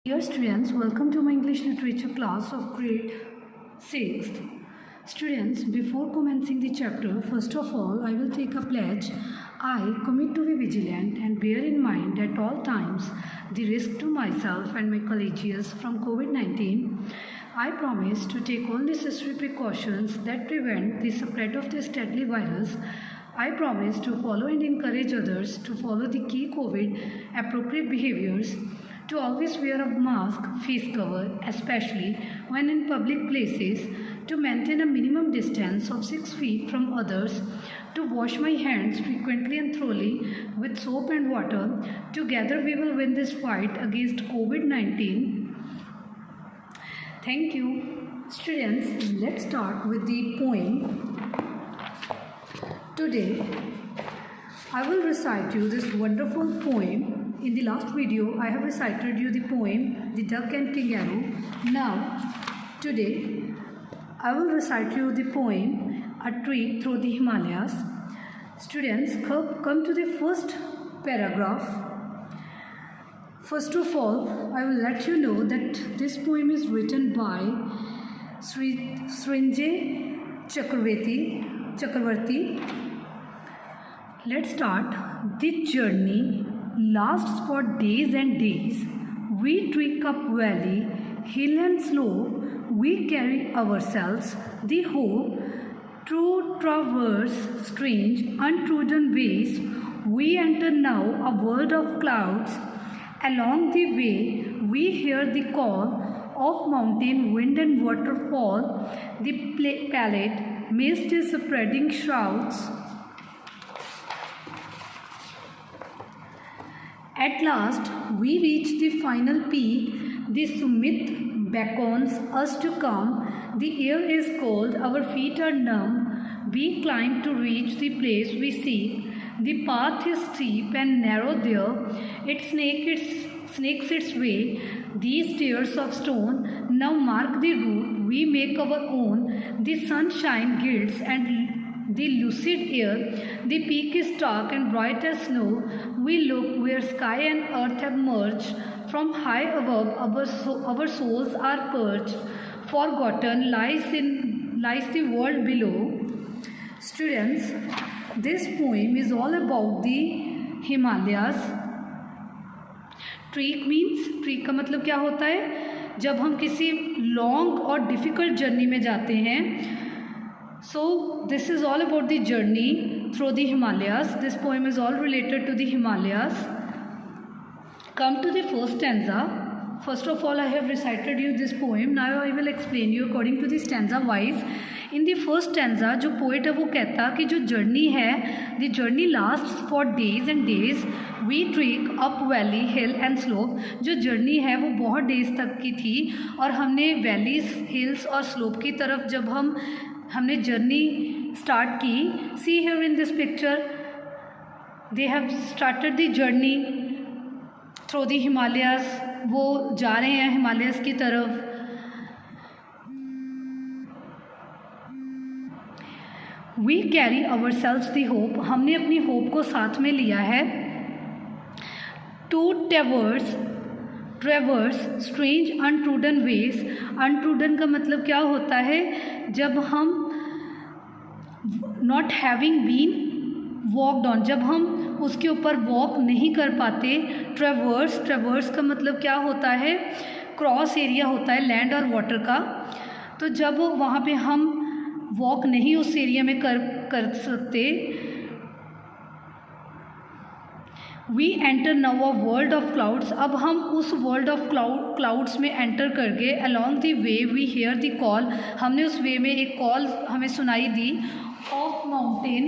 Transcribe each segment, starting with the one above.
Dear students, welcome to my English literature class of grade 6th. Students, before commencing the chapter, first of all, I will take a pledge. I commit to be vigilant and bear in mind at all times the risk to myself and my colleagues from COVID-19. I promise to take all necessary precautions that prevent the spread of this deadly virus. I promise to follow and encourage others to follow the key COVID appropriate behaviors, to always wear a mask, face cover, especially when in public places, to maintain a minimum distance of 6 feet from others, to wash my hands frequently and thoroughly with soap and water. Together we will win this fight against COVID-19. Thank you. Students, let's start with the poem. Today, I will recite you this wonderful poem. In the last video, I have recited you the poem, The Duck and Kangaroo. Now, today, I will recite you the poem, A Trek Through the Himalayas. Students, come to the first paragraph. First of all, I will let you know that this poem is written by Srinjay Chakravarti. Let's start. This journey lasts for days and days. We trek up valley, hill and slope. We carry ourselves the hope to traverse strange, untrodden ways. We enter now a world of clouds. Along the way, we hear the call of mountain, wind and waterfall. The pallid mist is spreading shrouds. At last, we reach the final peak. The summit beckons us to come. The air is cold, our feet are numb. We climb to reach the place we seek. The path is steep and narrow there. It snakes its way. These stairs of stone now mark the route we make our own. The sunshine gilds and the lucid air. The peak is stark and bright as snow. We look where sky and earth have merged. From high above, our souls are perched. Forgotten lies the world below. Students, this poem is all about the Himalayas. Trek means, trek का मतलब क्या होता है? जब हम किसी long और difficult journey में जाते हैं. So this is all about the journey through the Himalayas. This poem is all related to the Himalayas. Come to the first stanza. First of all, I have recited you this poem. Now I will explain you according to the stanza wise. In the first stanza, जो poet है वो कहता कि जो journey है, the journey lasts for days and days. We trek up valley, hill and slope. जो journey है वो बहुत days तक की थी और हमने valleys, hills और slope की तरफ जब हमने जर्नी स्टार्ट की. See here in this picture, they have started the journey through the Himalayas. वो जा रहे हैं हिमालयस की तरफ. We carry ourselves the hope. हमने अपनी होप को साथ में लिया है. To traverse strange untrodden ways. Untrodden का मतलब क्या होता है? जब हम not having been walked on, जब हम उसके ऊपर वॉक नहीं कर पाते. ट्रेवर्स का मतलब क्या होता है? क्रॉस एरिया होता है लैंड और वाटर का. तो जब वहाँ पे हम वॉक नहीं उस एरिया में कर सकते. We enter now a world of clouds. अब हम उस वर्ल्ड ऑफ क्लाउड्स में एंटर कर गए. Along the way we hear the call. हमने उस वे में एक कॉल हमें सुनाई दी. Of mountain.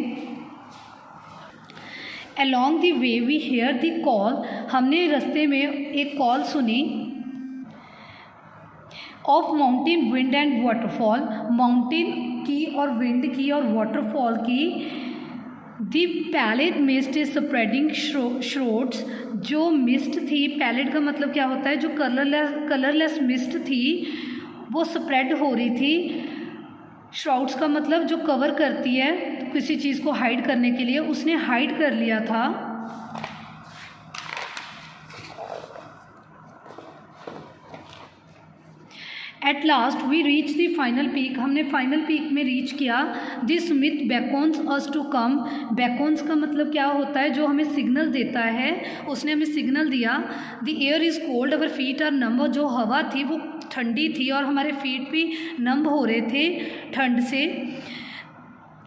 Along the way we hear the call. हमने रास्ते में एक कॉल सुनी. Of mountain, wind and waterfall. Mountain की और विंड की और वाटरफॉल की. The pallid mist is spreading श्रोड्स. जो मिस्ट थी, पैलेट का मतलब क्या होता है? जो कलरलेस मिस्ट थी वो स्प्रेड हो रही थी. श्राउड्स का मतलब जो कवर करती है किसी चीज़ को हाइड करने के लिए. उसने हाइड कर लिया था. At last we reach the final peak, हमने फाइनल पीक में रीच किया. The summit beckons us to come. Beckons का मतलब क्या होता है, जो हमें सिग्नल देता है, उसने हमें सिग्नल दिया. The air is cold, our feet are numb, जो हवा थी वो ठंडी थी और हमारे फीट भी नंब हो रहे थे ठंड से.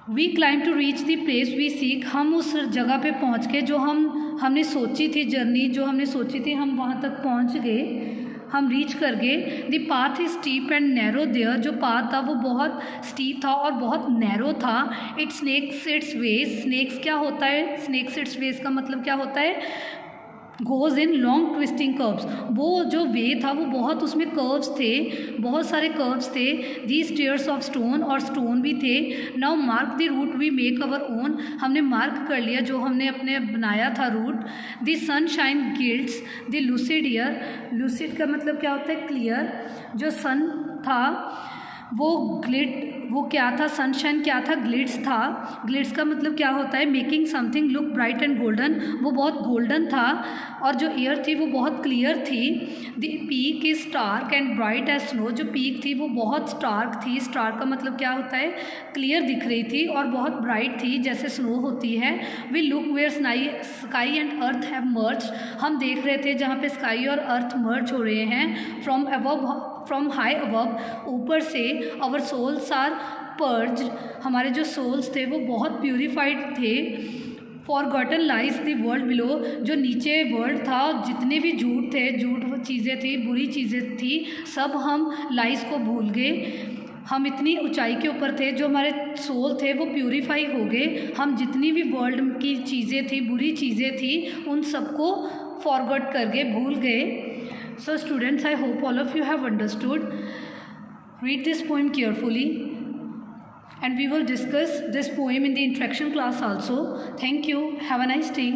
We climb to reach the place we seek, हम उस जगह पे पहुंच गए जो हमने सोची थी, जर्नी जो हमने सोची थी हम वहाँ तक पहुँच गए, हम रीच कर गए. The path is steep and narrow there, जो पाथ था वो बहुत स्टीप था और बहुत नैरो था. It snakes its ways, snakes क्या होता है, स्नेक्स इट्स वेज का मतलब क्या होता है, goes in long twisting curves. वो जो वे था वो बहुत उसमें कर्व्स थे, बहुत सारे कर्व्स थे. दी स्टेयर्स ऑफ स्टोन, और स्टोन भी थे. Now mark the route we make our own, हमने मार्क कर लिया जो हमने अपने बनाया था route. The sunshine gilds the lucid year, lucid का मतलब क्या होता है, क्लियर. जो सन था वो क्या था, सनशाइन क्या था, ग्लिट्स था. ग्लिट्स का मतलब क्या होता है, making something look bright and golden, वो बहुत गोल्डन था. और जो एयर थी वो बहुत क्लियर थी. The peak is stark and bright as snow, जो पीक थी वो बहुत स्टार्क थी. स्टार्क का मतलब क्या होता है, क्लियर दिख रही थी और बहुत ब्राइट थी जैसे स्नो होती है. We look where sky and earth have merge, हम देख रहे थे जहाँ पे स्काई और अर्थ मर्ज हो रहे हैं. फ्रॉम हाई अबव, ऊपर से. आवर सोल्स आर पर्ज, हमारे जो सोल्स थे वो बहुत प्यूरिफाइड थे. Forgotten lies the world below, जो नीचे वर्ल्ड था, जितने भी झूठ थे, झूठ चीज़ें थी, बुरी चीज़ें थी, सब हम लाइज को भूल गए. हम इतनी ऊंचाई के ऊपर थे, जो हमारे सोल थे वो प्यूरिफाई हो गए. हम जितनी भी वर्ल्ड की चीज़ें थी, बुरी चीज़ें थी, उन सबको फॉरगॉट कर गए, भूल गए. So students, I hope all of you have understood. Read this poem carefully and we will discuss this poem in the interaction class also. Thank you. Have a nice day.